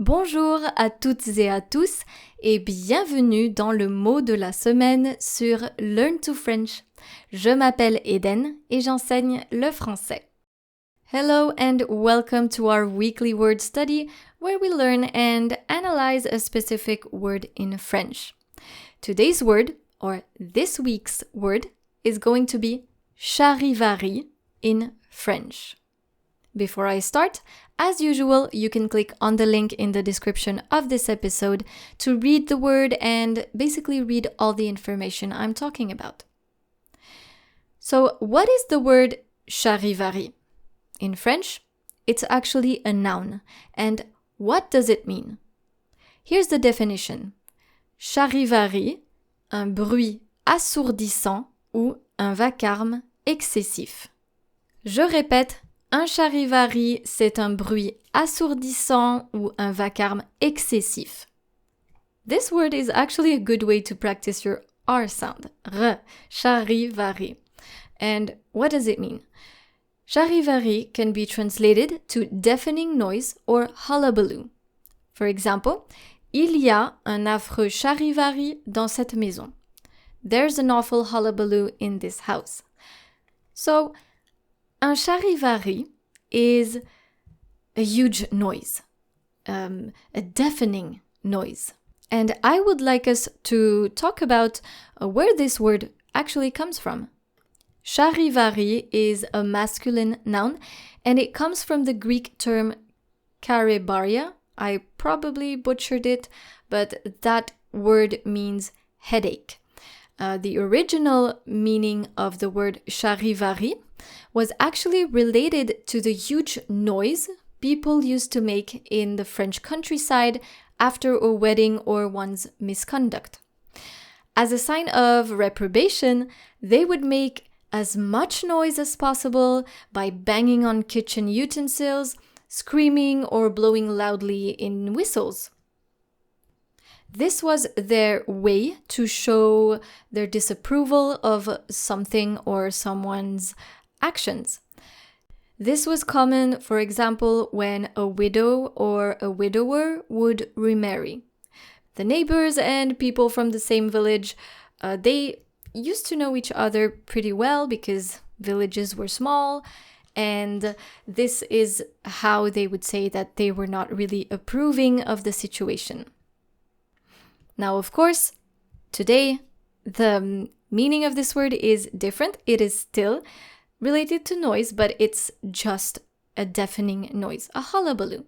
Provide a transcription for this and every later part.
Bonjour à toutes et à tous et bienvenue dans le mot de la semaine sur Learn to French. Je m'appelle Eden et j'enseigne le français. Hello and welcome to our weekly word study where we learn and analyze a specific word in French. Today's word, or this week's word, is going to be Charivari in French. Before I start, as usual, you can click on the link in the description of this episode to read the word and basically read all the information I'm talking about. So, what is the word Charivari? In French, it's actually a noun. And what does it mean? Here's the definition. Charivari, un bruit assourdissant ou un vacarme excessif. Je répète, un charivari, c'est un bruit assourdissant ou un vacarme excessif. This word is actually a good way to practice your R sound. R, charivari. And what does it mean? Charivari can be translated to deafening noise or hullabaloo. For example, il y a un affreux charivari dans cette maison. There's an awful hullabaloo in this house. So, un charivari is a huge noise, a deafening noise. And I would like us to talk about where this word actually comes from. Charivari is a masculine noun, and it comes from the Greek term Charivaria. I probably butchered it, but that word means headache. The original meaning of the word Charivari was actually related to the huge noise people used to make in the French countryside after a wedding or one's misconduct. As a sign of reprobation, they would make as much noise as possible by banging on kitchen utensils, screaming, or blowing loudly in whistles. This was their way to show their disapproval of something or someone's actions. This was common, for example, when a widow or a widower would remarry. The neighbors and people from the same village, they used to know each other pretty well because villages were small, and this is how they would say that they were not really approving of the situation. Now, of course, today, the meaning of this word is different. It is still related to noise, but it's just a deafening noise, a hullabaloo.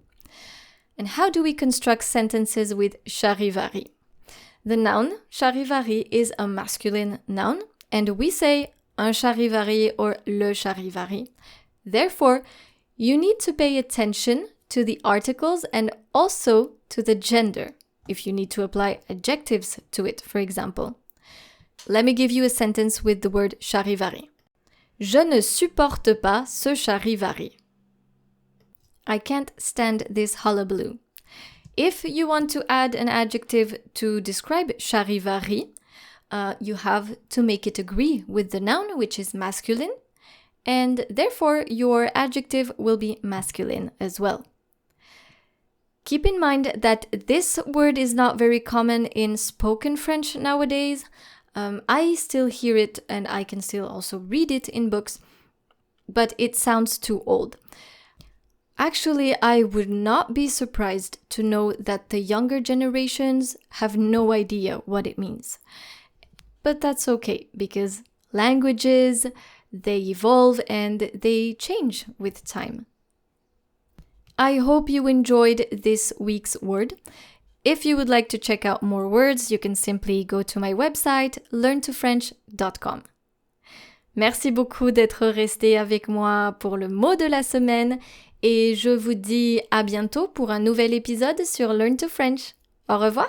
And how do we construct sentences with charivari? The noun charivari is a masculine noun, and we say un charivari or le charivari. Therefore, you need to pay attention to the articles and also to the gender, if you need to apply adjectives to it, for example. Let me give you a sentence with the word charivari. Je ne supporte pas ce charivari. I can't stand this hullabaloo. If you want to add an adjective to describe charivari, you have to make it agree with the noun, which is masculine, and therefore your adjective will be masculine as well. Keep in mind that this word is not very common in spoken French nowadays. I still hear it and I can still also read it in books, but it sounds too old. Actually, I would not be surprised to know that the younger generations have no idea what it means. But that's okay, because languages, they evolve and they change with time. I hope you enjoyed this week's word. If you would like to check out more words, you can simply go to my website, learntofrench.com. Merci beaucoup d'être resté avec moi pour le mot de la semaine et je vous dis à bientôt pour un nouvel épisode sur Learn to French. Au revoir!